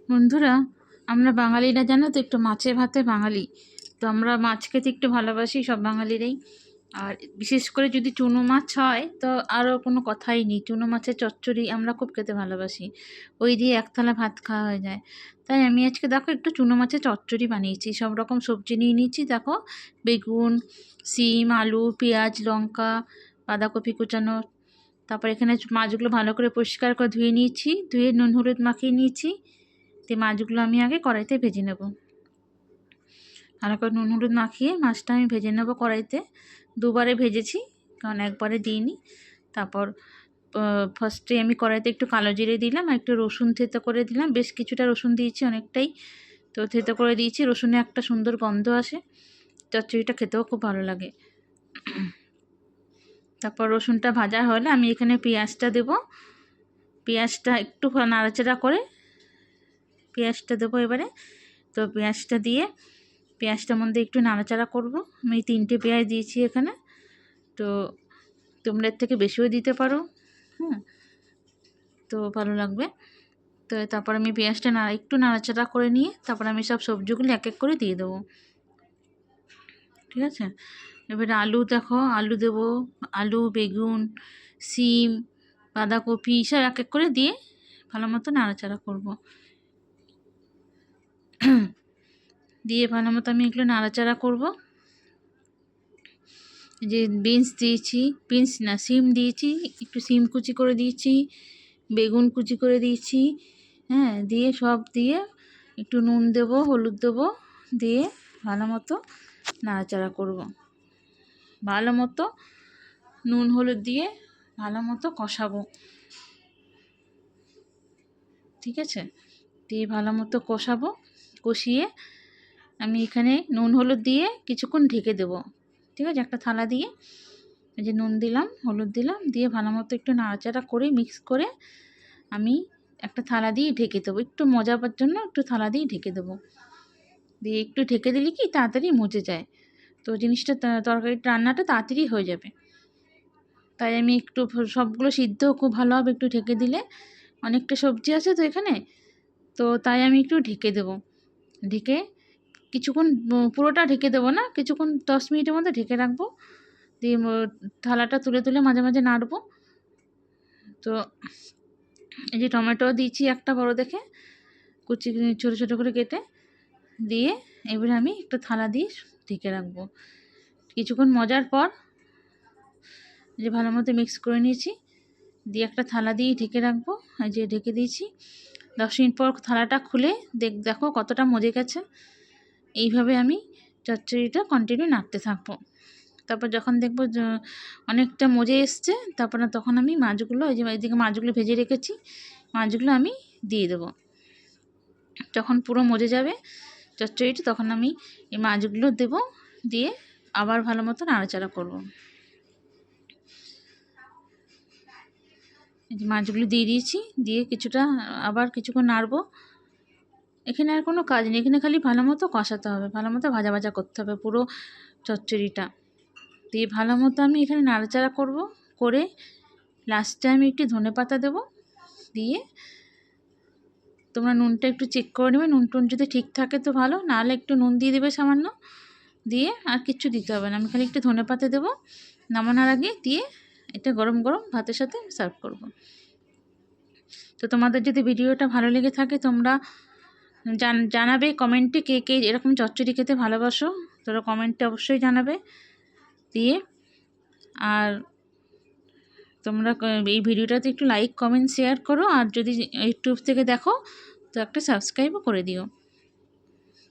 বন্ধুরা, আমরা বাঙালিরা জানো তো একটু মাছে ভাতে বাঙালি। তো আমরা মাছ খেতে একটু ভালোবাসি সব বাঙালিরাই। আর বিশেষ করে যদি চুনো মাছ হয় তো আরও কোনো কথাই নেই। চুনো মাছের চচ্চড়ি আমরা খুব খেতে ভালোবাসি, ওই দিয়ে এক থালা ভাত খাওয়া হয়ে যায়। তাই আমি আজকে দেখো একটু চুনো মাছের চচ্চড়ি বানিয়েছি। সব রকম সবজি নিয়ে নিয়েছি, দেখো বেগুন, সিম, আলু, পেঁয়াজ, লঙ্কা, বাঁধাকপি কুচানো। তারপর এখানে মাছগুলো ভালো করে পরিষ্কার করে ধুয়ে নিয়েছি, ধুয়ে নুন হলুদ মাখিয়ে নিয়েছি। তো মাছগুলো আমি আগে কড়াইতে ভেজে নেব। ভালো করে নুন হলুদ মাখিয়ে মাছটা আমি ভেজে নেব কড়াইতে। দুবারে ভেজেছি, কারণ একবারে দিইনি। তারপর ফার্স্টে আমি কড়াইতে একটু কালো জিরে দিলাম আর একটু রসুন থেতো করে দিলাম। বেশ কিছুটা রসুন দিয়েছি, অনেকটাই। তো থেতো করে দিয়েছি, রসুনে একটা সুন্দর গন্ধ আসে, চচ্চড়িটা খেতেও খুব ভালো লাগে। তারপর রসুনটা ভাজা হলে আমি এখানে পেঁয়াজটা দেব। পেঁয়াজটা একটু নাড়াচাড়া করে পেঁয়াজটা দেবো এবারে। তো পেঁয়াজটা দিয়ে পেঁয়াজটার মধ্যে একটু নাড়াচাড়া করব। আমি 3টে পেঁয়াজ দিয়েছি এখানে, তো তোমরা এর থেকে বেশিও দিতে পারো। তো ভালো লাগবে। তো তারপর আমি পেঁয়াজটা একটু নাড়াচাড়া করে নিয়ে তারপর আমি সব সবজিগুলো এক এক করে দিয়ে দেবো। ঠিক আছে, এবারে আলু দেখো, আলু দেবো, আলু, বেগুন, সিম, বাঁধাকপি সব এক এক করে দিয়ে ভালো মতো নাড়াচাড়া করব। দিয়ে ভালো মতো আমি এগুলো নাড়াচাড়া করব। যে বিনস দিয়েছি, বিনস না সিম দিয়েছি, একটু সিম কুচি করে দিয়েছি, বেগুন কুচি করে দিয়েছি। দিয়ে সব দিয়ে একটু নুন দেবো, হলুদ দেবো, দিয়ে ভালো মতো নাড়াচাড়া করব। ভালো মতো নুন হলুদ দিয়ে ভালো মতো কষাবো। ঠিক আছে, দিয়ে ভালো মতো কষাবো। কষিয়ে আমি এখানে নুন হলুদ দিয়ে কিছুক্ষণ ঢেকে দেবো। ঠিক আছে, একটা থালা দিয়ে এই যে নুন দিলাম, হলুদ দিলাম, দিয়ে ভালো মতো একটু নাড়াচাড়া করে মিক্স করে আমি একটা থালা দিয়ে ঢেকে দেবো। একটু মজাবার জন্য একটু থালা দিয়ে ঢেকে দেবো। দিয়ে একটু ঢেকে দিলে কি তাড়াতাড়ি মজে যায়, তো জিনিসটা তরকারিটা রান্নাটা তাড়াতাড়ি হয়ে যাবে। তাই আমি একটু সবগুলো সিদ্ধ খুব ভালো হবে একটু ঢেকে দিলে। অনেকটা সবজি আছে তো এখানে, তো তাই আমি একটু ঢেকে দেবো। ঢেকে কিছুক্ষণ, পুরোটা ঢেকে দেবো না, কিছুক্ষণ 10 মিনিটের মধ্যে ঢেকে রাখবো। দিয়ে থালাটা তুলে তুলে মাঝে মাঝে নাড়বো। তো এই যে টমেটো দিয়েছি একটা বড় দেখে, কুচি ছোটো ছোটো করে কেটে দিয়ে এবারে আমি একটা থালা দিয়ে ঢেকে রাখবো। কিছুক্ষণ মজার পর যে ভালো মতো মিক্স করে নিয়েছি, দিয়ে একটা থালা দিয়ে ঢেকে রাখবো। এই যে ঢেকে দিয়েছি। 10 মিনিট পর থালাটা খুলে দেখো কতটা মজে গেছে। এইভাবে আমি চচ্চড়িটা কন্টিনিউ নাড়তে থাকবো। তারপর যখন দেখবো অনেকটা মজে এসছে, তখন আমি মাছগুলো, এই যে এদিকে মাছগুলো ভেজে রেখেছি, মাছগুলো আমি দিয়ে দেবো। যখন পুরো মজে যাবে চচ্চড়িটা, তখন আমি এই মাছগুলো দেবো, দিয়ে আবার ভালো মতো নাড়াচাড়া করবো। এই যে মাছগুলো দিয়ে দিয়েছি, দিয়ে আবার কিছুক্ষণ নাড়বো। এখানে আর কোনো কাজ নেই, এখানে খালি ভালো মতো কষাতে হবে, ভালো মতো ভাজা ভাজা করতে হবে পুরো চচ্চড়িটা। দিয়ে ভালো মতো আমি এখানে নাড়াচাড়া করব, করে লাস্টে আমি একটু ধনেপাতা দেবো। দিয়ে তোমরা নুনটা একটু চেক করে নেবে, নুন টুন যদি ঠিক থাকে তো ভালো, নাহলে একটু নুন দিয়ে দেবে সামান্য। দিয়ে আর কিচ্ছু দিতে হবে না, আমি খালি একটু ধনেপাতা দেবো নামানোর আগে, দিয়ে এটা গরম গরম ভাতের সাথে সার্ভ করব। তো তোমাদের যদি ভিডিওটা ভালো লেগে থাকে তোমরা জানাবে কমেন্টে কে কে এরকম চচ্চড়ি খেতে ভালোবাসো, তোরা কমেন্টে অবশ্যই জানাবে। দিয়ে আর তোমরা এই ভিডিওটাতে একটু লাইক কমেন্ট শেয়ার করো, আর যদি ইউটিউব থেকে দেখো তো একটা সাবস্ক্রাইবও করে দিও।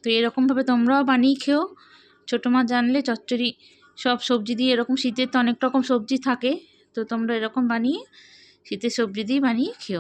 তো এরকমভাবে তোমরাও বানিয়ে খেও। ছোটো মাছ জানলে চচ্চড়ি সব সবজি দিয়ে, এরকম শীতের তো অনেক রকম সবজি থাকে, তো তোমরা এরকম বানিয়ে শীতের সবজি দিয়ে বানিয়ে খেও।